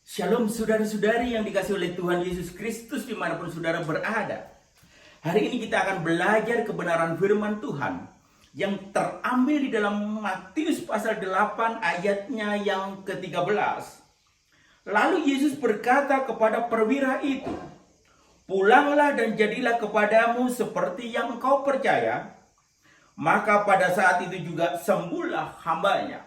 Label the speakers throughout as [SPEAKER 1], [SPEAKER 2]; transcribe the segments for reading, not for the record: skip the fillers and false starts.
[SPEAKER 1] Shalom saudara-saudari yang dikasih oleh Tuhan Yesus Kristus dimanapun saudara berada. Hari ini kita akan belajar kebenaran firman Tuhan yang terambil di dalam Matius pasal 8 ayatnya yang ke-13. Lalu Yesus berkata kepada perwira itu, "Pulanglah dan jadilah kepadamu seperti yang engkau percaya." Maka pada saat itu juga sembuhlah hambanya.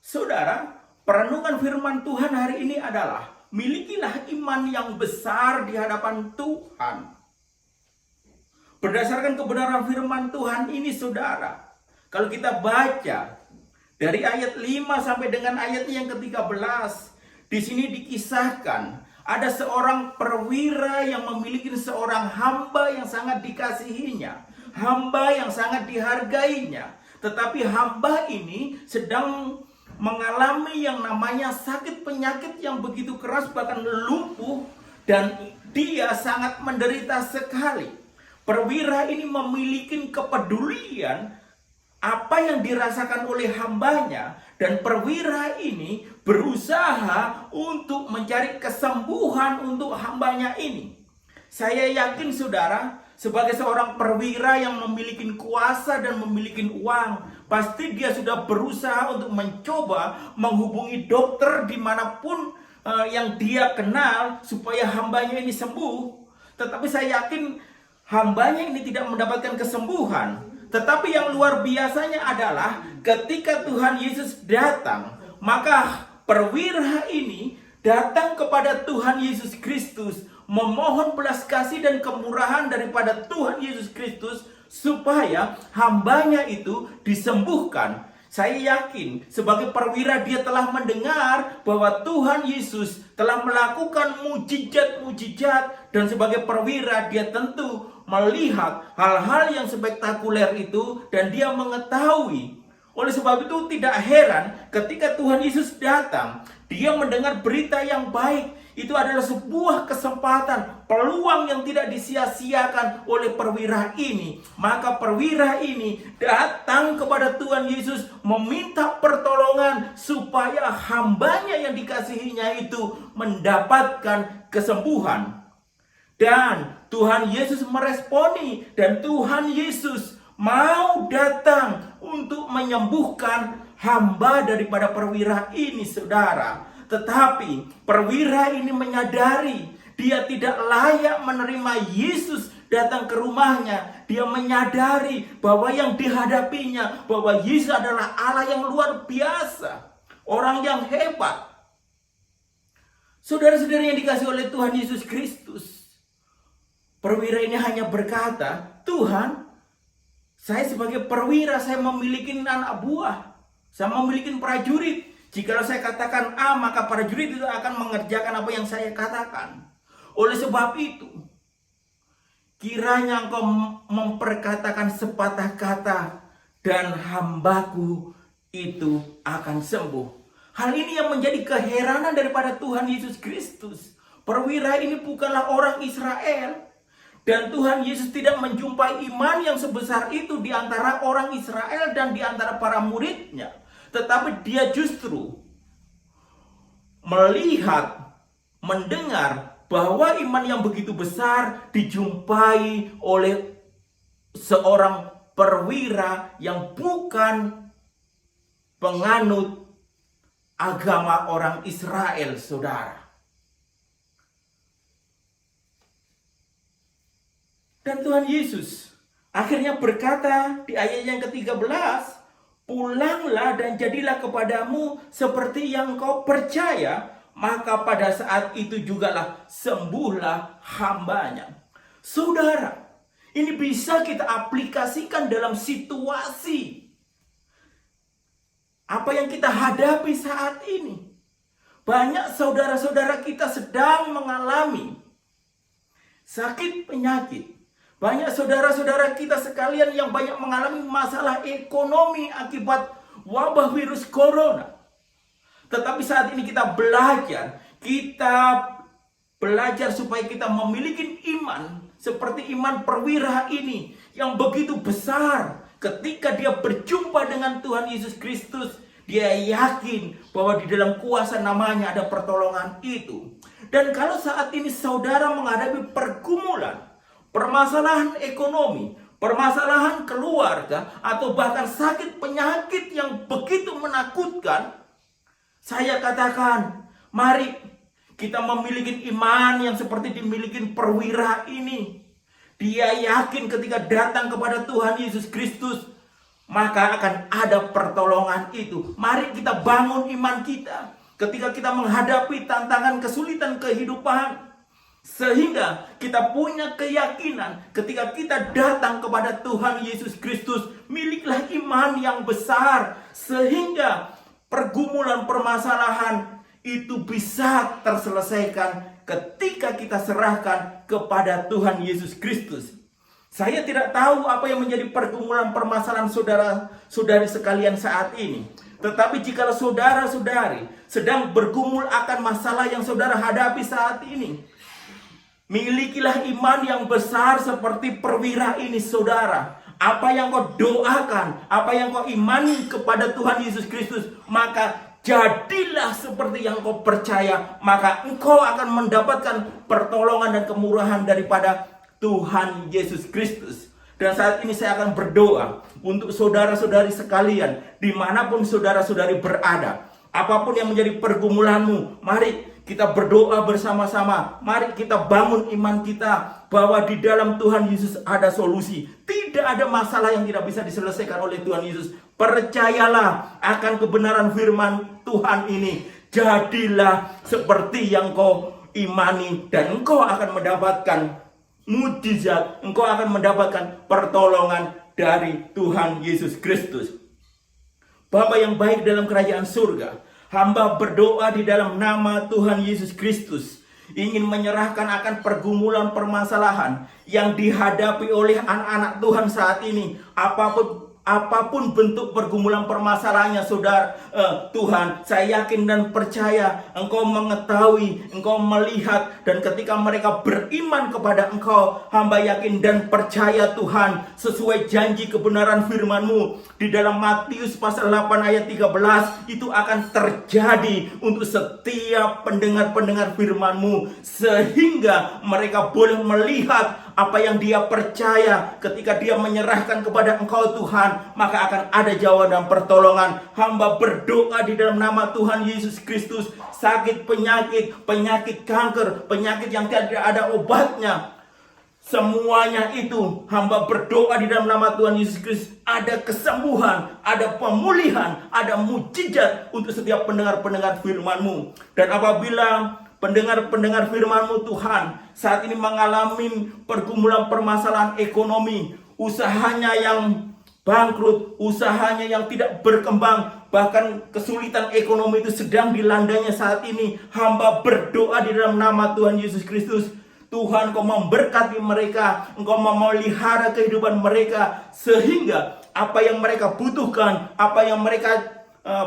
[SPEAKER 1] Saudara, perenungan firman Tuhan hari ini adalah milikilah iman yang besar di hadapan Tuhan. Berdasarkan kebenaran firman Tuhan ini saudara, kalau kita baca dari ayat 5 sampai dengan ayat yang ke-13, di sini dikisahkan ada seorang perwira yang memiliki seorang hamba yang sangat dikasihinya, hamba yang sangat dihargainya. Tetapi hamba ini sedang mengalami yang namanya sakit penyakit yang begitu keras, bahkan lumpuh, dan dia sangat menderita sekali. Perwira ini memiliki kepedulian apa yang dirasakan oleh hambanya, dan perwira ini berusaha untuk mencari kesembuhan untuk hambanya ini. Saya yakin saudara, sebagai seorang perwira yang memiliki kuasa dan memiliki uang, pasti dia sudah berusaha untuk mencoba menghubungi dokter dimanapun yang dia kenal supaya hambanya ini sembuh. Tetapi saya yakin hambanya ini tidak mendapatkan kesembuhan. Tetapi yang luar biasanya adalah ketika Tuhan Yesus datang, maka perwira ini datang kepada Tuhan Yesus Kristus, memohon belas kasih dan kemurahan daripada Tuhan Yesus Kristus supaya hambanya itu disembuhkan. Saya yakin sebagai perwira dia telah mendengar bahwa Tuhan Yesus telah melakukan mujizat-mujizat, dan sebagai perwira dia tentu melihat hal-hal yang spektakuler itu dan dia mengetahui. Oleh sebab itu tidak heran ketika Tuhan Yesus datang, dia mendengar berita yang baik. Itu adalah sebuah kesempatan, peluang yang tidak disia-siakan oleh perwira ini. Maka perwira ini datang kepada Tuhan Yesus meminta pertolongan supaya hambanya yang dikasihinya itu mendapatkan kesembuhan. Dan Tuhan Yesus meresponi, dan Tuhan Yesus mau datang untuk menyembuhkan hamba daripada perwira ini saudara. Tetapi perwira ini menyadari dia tidak layak menerima Yesus datang ke rumahnya. Dia menyadari bahwa yang dihadapinya, bahwa Yesus adalah Allah yang luar biasa, orang yang hebat. Saudara-saudari yang dikasih oleh Tuhan Yesus Kristus, perwira ini hanya berkata, "Tuhan, saya sebagai perwira, saya memiliki anak buah, saya memiliki prajurit. Jikalau saya katakan A, maka prajurit itu akan mengerjakan apa yang saya katakan. Oleh sebab itu, kiranya engkau memperkatakan sepatah kata, dan hambaku itu akan sembuh." Hal ini yang menjadi keheranan daripada Tuhan Yesus Kristus. Perwira ini bukanlah orang Israel, dan Tuhan Yesus tidak menjumpai iman yang sebesar itu di antara orang Israel dan di antara para muridnya. Tetapi dia justru melihat, mendengar bahwa iman yang begitu besar dijumpai oleh seorang perwira yang bukan penganut agama orang Israel, saudara. Dan Tuhan Yesus akhirnya berkata di ayat yang ke-13, "Pulanglah dan jadilah kepadamu seperti yang kau percaya." Maka pada saat itu jugalah sembuhlah hambanya. Saudara, ini bisa kita aplikasikan dalam situasi apa yang kita hadapi saat ini. Banyak saudara-saudara kita sedang mengalami sakit penyakit. Banyak saudara-saudara kita sekalian yang banyak mengalami masalah ekonomi akibat wabah virus corona. Tetapi saat ini kita belajar supaya kita memiliki iman seperti iman perwira ini yang begitu besar. Ketika dia berjumpa dengan Tuhan Yesus Kristus, Dia yakin bahwa di dalam kuasa namanya ada pertolongan itu. Dan kalau saat ini saudara menghadapi pergumulan, permasalahan ekonomi, permasalahan keluarga, atau bahkan sakit penyakit yang begitu menakutkan, saya katakan, mari kita memiliki iman yang seperti dimiliki perwira ini. Dia yakin ketika datang kepada Tuhan Yesus Kristus, maka akan ada pertolongan itu. Mari kita bangun iman kita ketika kita menghadapi tantangan kesulitan kehidupan. Sehingga kita punya keyakinan ketika kita datang kepada Tuhan Yesus Kristus, miliklah iman yang besar. Sehingga pergumulan permasalahan itu bisa terselesaikan ketika kita serahkan kepada Tuhan Yesus Kristus. Saya tidak tahu apa yang menjadi pergumulan permasalahan saudara-saudari sekalian saat ini. Tetapi jika saudara-saudari sedang bergumul akan masalah yang saudara hadapi saat ini, milikilah iman yang besar seperti perwira ini saudara. Apa yang kau doakan, apa yang kau imani kepada Tuhan Yesus Kristus, maka jadilah seperti yang kau percaya. Maka engkau akan mendapatkan pertolongan dan kemurahan daripada Tuhan Yesus Kristus. Dan saat ini saya akan berdoa untuk saudara-saudari sekalian, dimanapun saudara-saudari berada. Apapun yang menjadi pergumulanmu, mari kita berdoa bersama-sama. Mari kita bangun iman kita bahwa di dalam Tuhan Yesus ada solusi. Tidak ada masalah yang tidak bisa diselesaikan oleh Tuhan Yesus. Percayalah akan kebenaran firman Tuhan ini. Jadilah seperti yang kau imani dan engkau akan mendapatkan mujizat. Engkau akan mendapatkan pertolongan dari Tuhan Yesus Kristus. Bapa yang baik dalam kerajaan surga, hamba berdoa di dalam nama Tuhan Yesus Kristus, ingin menyerahkan akan pergumulan permasalahan yang dihadapi oleh anak-anak Tuhan saat ini. Apapun bentuk pergumulan permasalahannya saudara, Tuhan, saya yakin dan percaya Engkau mengetahui, Engkau melihat, dan ketika mereka beriman kepada Engkau, hamba yakin dan percaya Tuhan, sesuai janji kebenaran firman-Mu di dalam Matius pasal 8 ayat 13, itu akan terjadi untuk setiap pendengar-pendengar firman-Mu, sehingga mereka boleh melihat apa yang dia percaya ketika dia menyerahkan kepada Engkau Tuhan, maka akan ada jawaban dan pertolongan. Hamba berdoa di dalam nama Tuhan Yesus Kristus, sakit penyakit kanker, penyakit yang tidak ada obatnya, semuanya itu hamba berdoa di dalam nama Tuhan Yesus Kristus, ada kesembuhan, ada pemulihan, ada mujizat untuk setiap pendengar-pendengar firman-Mu. Dan apabila pendengar-pendengar firman-Mu Tuhan saat ini mengalami pergumulan permasalahan ekonomi, usahanya yang bangkrut, usahanya yang tidak berkembang, bahkan kesulitan ekonomi itu sedang dilandanya saat ini, hamba berdoa di dalam nama Tuhan Yesus Kristus, Tuhan Engkau memberkati mereka, Engkau memelihara kehidupan mereka, sehingga apa yang mereka butuhkan, apa yang mereka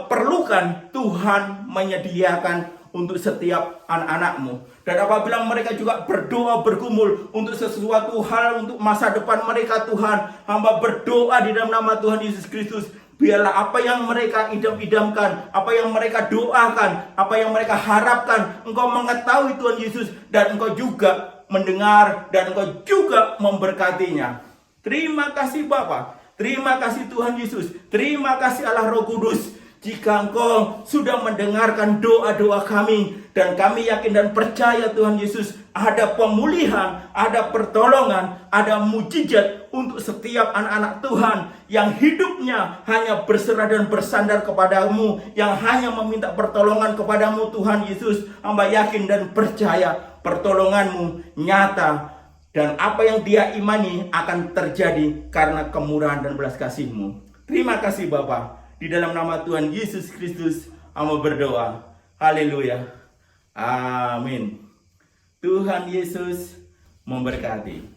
[SPEAKER 1] perlukan, Tuhan menyediakan untuk setiap anak-anak-Mu. Dan apabila mereka juga berdoa bergumul untuk sesuatu hal untuk masa depan mereka, Tuhan, hamba berdoa di dalam nama Tuhan Yesus Kristus, biarlah apa yang mereka idam-idamkan, apa yang mereka doakan, apa yang mereka harapkan, Engkau mengetahui Tuhan Yesus, dan Engkau juga mendengar, dan Engkau juga memberkatinya. Terima kasih Bapa, terima kasih Tuhan Yesus, terima kasih Allah Roh Kudus, jika Engkau sudah mendengarkan doa-doa kami, dan kami yakin dan percaya Tuhan Yesus, ada pemulihan, ada pertolongan, ada mujizat untuk setiap anak-anak Tuhan yang hidupnya hanya berserah dan bersandar kepadamu, yang hanya meminta pertolongan kepadamu Tuhan Yesus. Hamba yakin dan percaya pertolongan-Mu nyata, dan apa yang dia imani akan terjadi karena kemurahan dan belas kasih-Mu. Terima kasih Bapa. Di dalam nama Tuhan Yesus Kristus, hamba berdoa. Haleluya. Amin. Tuhan Yesus memberkati.